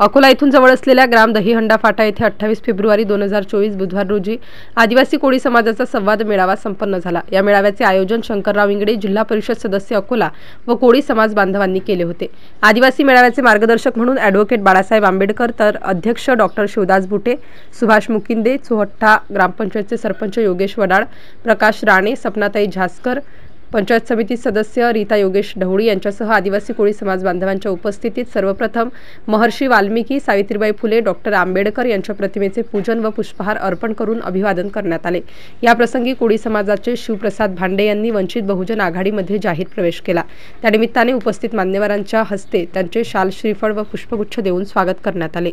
अकोला येथून जवळ असलेल्या ग्राम दहीहंडा फाटा येथे 28 फेब्रुवारी 2024 बुधवार रोजी आदिवासी कोळी समाजाचा संवाद मेळावा संपन्न झाला। या मेळाव्याचे आयोजन शंकरराव इंगडे, जिल्हा परिषद सदस्य अकोला व कोळी समाज बांधवांनी केले होते। आदिवासी मेळाव्याचे मार्गदर्शक म्हणून ॲडव्होकेट बाळासाहेब आंबेडकर, तर अध्यक्ष डॉक्टर शिवदास बुटे, सुभाष मुकिंदे, चोहट्टा ग्रामपंचायतचे सरपंच योगेश वडाळ, प्रकाश राणे, सपनाताई झासकर, पंचायत समिती सदस्य रीता योगेश ढवळी यांच्यासह आदिवासी कोळी समाज बांधवांच्या उपस्थितीत सर्वप्रथम महर्षी वाल्मिकी, सावित्रीबाई फुले, डॉक्टर आंबेडकर यांच्या प्रतिमेचे पूजन व पुष्पहार अर्पण करून अभिवादन करण्यात आले। या प्रसंगी कोळी समाजाचे शिवप्रसाद भांडे यांनी वंचित बहुजन आघाडीमध्ये जाहीर प्रवेश केला। त्यानिमित्ताने उपस्थित मान्यवरांच्या हस्ते त्यांचे शाल, श्रीफळ व पुष्पगुच्छ देऊन स्वागत करण्यात आले।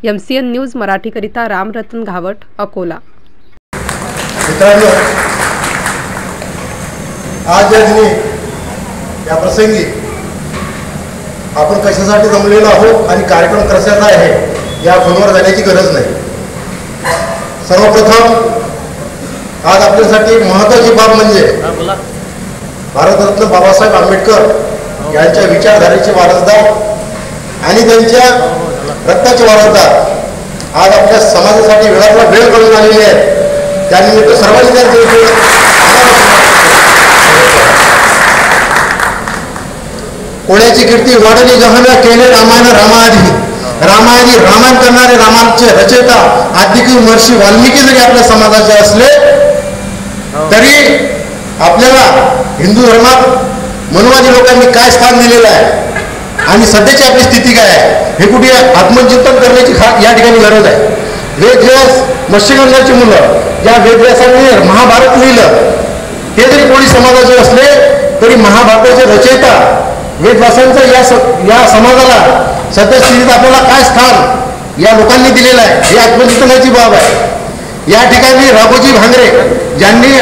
MCN न्यूज मराठीकरिता रामरतन घावट, अकोला। आज या दिनी या प्रसंगी आपण कशासाठी जमलेलो आहोत आणि कार्यक्रम कशाचा आहे या फोनवर जाण्याची गरज नाही। सर्वप्रथम आज आपल्यासाठी महत्त्वाची बाब म्हणजे भारतरत्न बाबासाहेब आंबेडकर यांच्या विचारधारेचे वारसदार आणि त्यांच्या रक्ताचे वारसदार आज आपल्या समाजासाठी वेळातला वेळ काढून आलेले आहेत। त्यानिमित्त सर्वांनी त्यांचे कोळ्याची कीर्ती वाढली जहाना केले रामायण रामाआधी, रामाआधी रामायण करणारे रामाचे रचयिता आदिकवी महर्षी वाल्मिकी जरी आपल्या समाजाचे असले तरी आपल्याला हिंदू धर्मात मनुवादी लोकांनी काय स्थान दिलेलं आहे आणि सध्याची आपली स्थिती काय आहे हे कुठे आत्मचिंतन करण्याची या ठिकाणी गरज आहे। वेदव्यास मत्स्यगंधाची मुलं ज्या वेदव्यासांनी महाभारत लिहिलं ते जरी कोळी समाजाचे असले तरी महाभारताचे रचयिता वेदव्यासांचा या समाजाला सध्या स्थितीत आपल्याला काय स्थान या लोकांनी दिलेलं आहे ही आत्मचिंतनाची बाब आहे। या ठिकाणी राघोजी भांगरे ज्यांनी